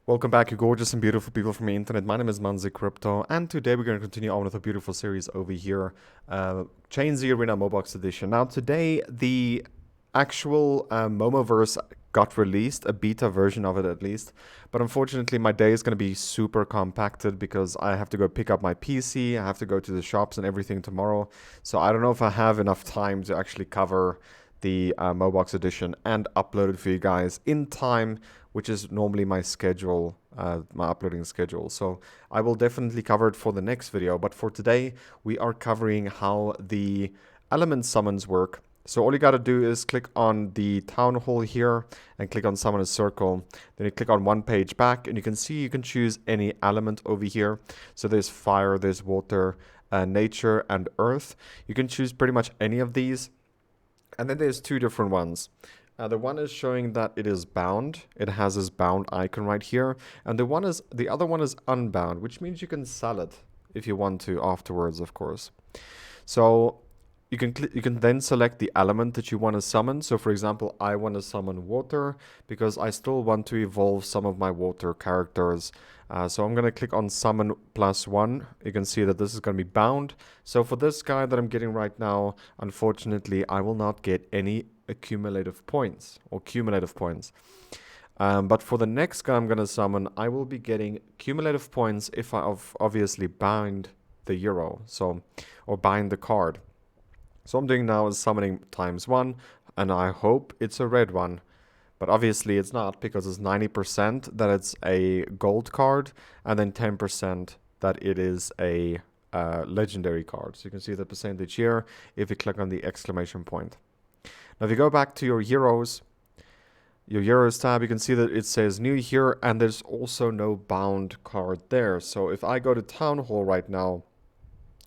Welcome back, you gorgeous and beautiful people from the internet. My name is Manzi Crypto, and today we're going to continue on with a beautiful series over here, Chainz Arena MOBOX edition. Now, today the actual Momoverse got released, a beta version of it at least, but unfortunately my day is going to be super compacted because I have to go pick up my PC, I have to go to the shops and everything tomorrow, so I don't know if I have enough time to actually cover the MOBOX edition and upload it for you guys in time, which is normally my schedule, my uploading schedule. So I will definitely cover it for the next video. But for today, we are covering how the element summons work. So all you got to do is click on the town hall here and click on summon a circle. Then you click on one page back and you can see you can choose any element over here. So there's fire, there's water, nature and earth. You can choose pretty much any of these. And then there's two different ones. The one is showing that it is bound. It has this bound icon right here. And the other one is unbound, which means you can sell it if you want to afterwards, of course. So you can then select the element that you want to summon. So for example, I want to summon water because I still want to evolve some of my water characters. So I'm going to click on summon +1. You can see that this is going to be bound. So for this guy that I'm getting right now, unfortunately, I will not get any accumulative points or cumulative points. But for the next guy I'm going to summon, I will be getting cumulative points if I obviously bind the hero, or bind the card. So I'm doing now is summoning ×1, and I hope it's a red one. But obviously it's not, because it's 90% that it's a gold card, and then 10% that it is a legendary card. So you can see the percentage here if you click on the exclamation point. Now if you go back to your heroes tab, you can see that it says new here, and there's also no bound card there. So if I go to Town Hall right now,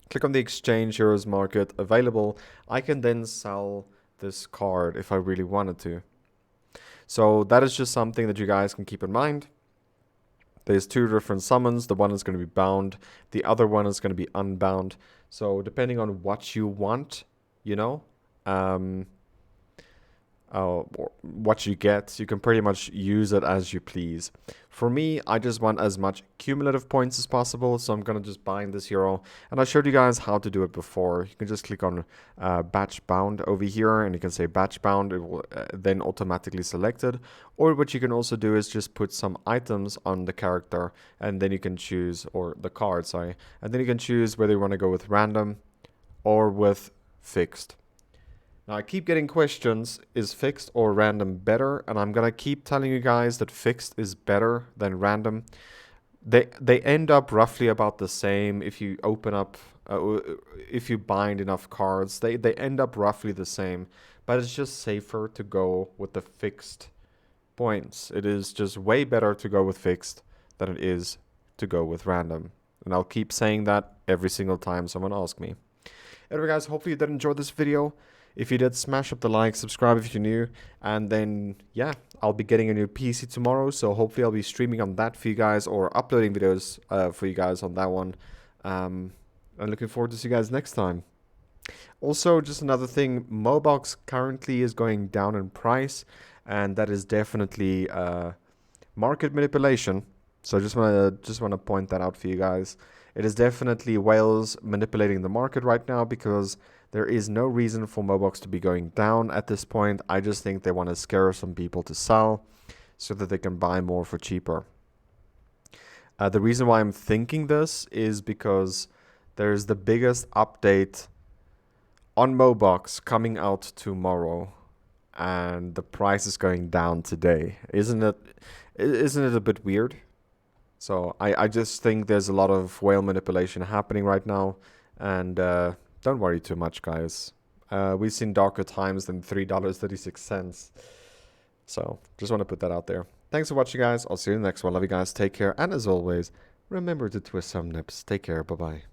click on the exchange heroes market available, I can then sell this card if I really wanted to. So that is just something that you guys can keep in mind. There's two different summons. The one is going to be bound. The other one is going to be unbound. So depending on what you want, you know, what you get, you can pretty much use it as you please. For me, I just want as much cumulative points as possible, so I'm gonna just bind this hero, and I showed you guys how to do it before. You can just click on batch bound over here, and you can say batch bound. It will then automatically selected. Or what you can also do is just put some items on the character, and then you can choose, or the card, sorry, and then you can choose whether you want to go with random or with fixed. Now I keep getting questions, is fixed or random better? And I'm gonna keep telling you guys that fixed is better than random. They end up roughly about the same if you open up, if you bind enough cards, they end up roughly the same. But it's just safer to go with the fixed points. It is just way better to go with fixed than it is to go with random. And I'll keep saying that every single time someone asks me. Anyway guys, hopefully you did enjoy this video. If you did, smash up the like, subscribe if you're new, and then, yeah, I'll be getting a new PC tomorrow, so hopefully I'll be streaming on that for you guys, or uploading videos for you guys on that one. I'm looking forward to see you guys next time. Also, just another thing, MOBOX currently is going down in price, and that is definitely market manipulation. So just wanna point that out for you guys. It is definitely whales manipulating the market right now, because there is no reason for MOBOX to be going down at this point. I just think they want to scare some people to sell so that they can buy more for cheaper. The reason why I'm thinking this is because there's the biggest update on MOBOX coming out tomorrow, and the price is going down today. Isn't it a bit weird? So I just think there's a lot of whale manipulation happening right now, and don't worry too much, guys. We've seen darker times than $3.36. So just want to put that out there. Thanks for watching, guys. I'll see you in the next one. Love you guys. Take care. And as always, remember to twist some nips. Take care. Bye-bye.